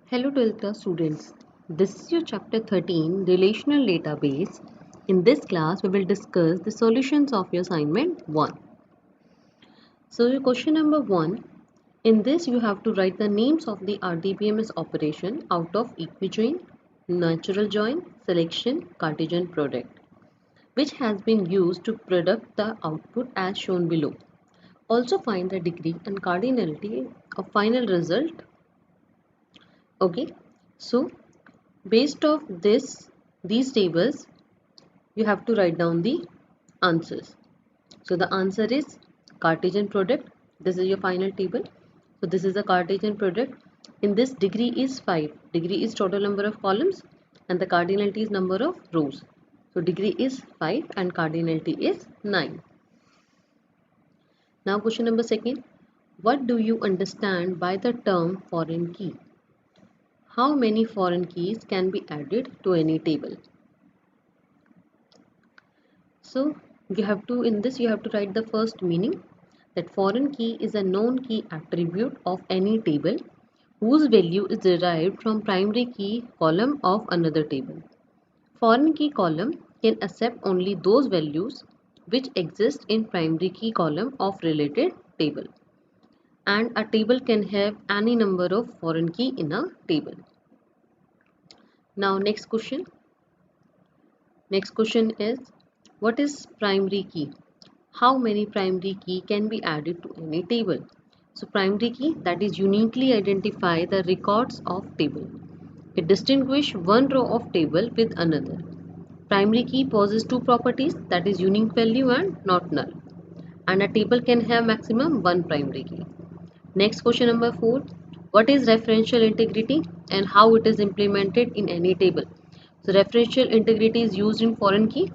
Hello 12th class students. This is your chapter 13 relational database. In this class we will discuss the solutions of your assignment 1. So your question number 1, in this you have to write the names of the RDBMS operation out of equijoin, natural join, selection, Cartesian product, which has been used to produce the output as shown below. Also find the degree and cardinality of final result. Okay, so based of these tables, you have to write down the answers. So the answer is Cartesian product. This is your final table. So this is the Cartesian product. In this, degree is 5. Degree is total number of columns and the cardinality is number of rows. So degree is 5 and cardinality is 9. Now question number 2. What do you understand by the term foreign key? How many foreign keys can be added to any table? So you have to write the first meaning, that foreign key is a known key attribute of any table whose value is derived from primary key column of another table. Foreign key column can accept only those values which exist in primary key column of related table, and a table can have any number of foreign key in a table. Now next question is, what is primary key? How many primary key can be added to any table? So primary key, that is uniquely identify the records of table. It distinguish one row of table with another. Primary key possesses two properties, that is unique value and not null. And a table can have maximum one primary key. Next question number 4. What is referential integrity and how it is implemented in any table? So referential integrity is used in foreign key.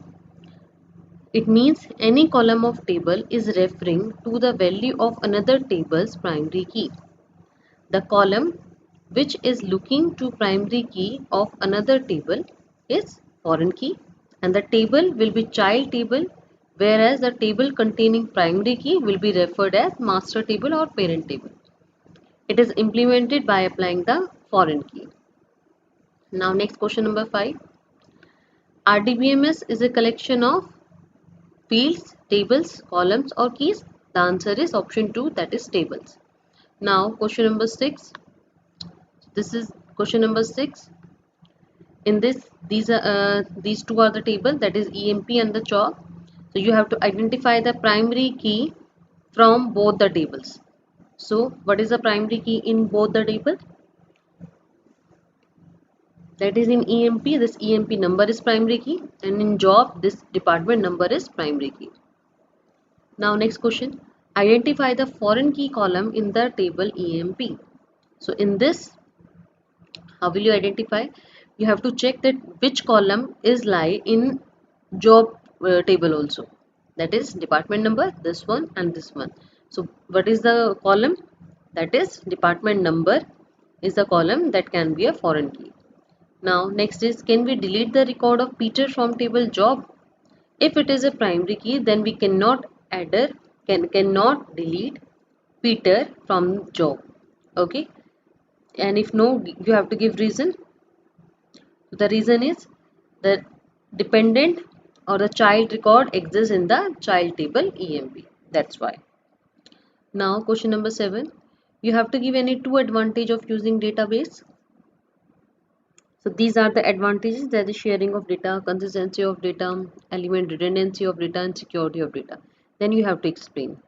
It means any column of table is referring to the value of another table's primary key. The column which is looking to primary key of another table is foreign key, and the table will be child table, whereas the table containing primary key will be referred as master table or parent table. It is implemented by applying the foreign key. Now next question number 5. RDBMS is a collection of fields, tables, columns or keys. The answer is option 2, that is tables. Now question number 6. This is question number 6. In this, these two are the table, that is EMP and the chalk. So you have to identify the primary key from both the tables. So what is the primary key in both the table? That is in EMP, this EMP number is primary key, and in job this department number is primary key. Now next question, identify the foreign key column in the table EMP. So in this, how will you identify? You have to check that which column is lie in job table also. That is department number, this one and this one. So what is the column? That is department number is the column that can be a foreign key. Now next is, can we delete the record of Peter from table job? If it is a primary key, then we cannot cannot delete Peter from job. Okay, and if no, you have to give reason. The reason is the dependent or the child record exists in the child table EMP. That's why. Now question number 7. You have to give any two advantage of using database. So these are the advantages, that is sharing of data, consistency of data, element redundancy of data and security of data. Then you have to explain.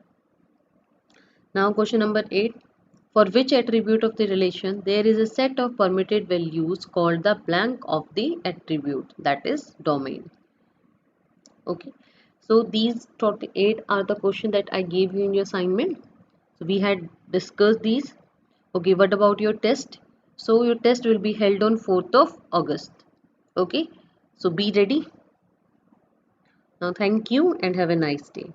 Now question number 8. For which attribute of the relation there is a set of permitted values called the blank of the attribute, that is domain. Okay. So these 8 are the questions that I gave you in your assignment. So we had discussed these. Okay, what about your test? So your test will be held on 4th of August. Okay, so be ready. Now thank you and have a nice day.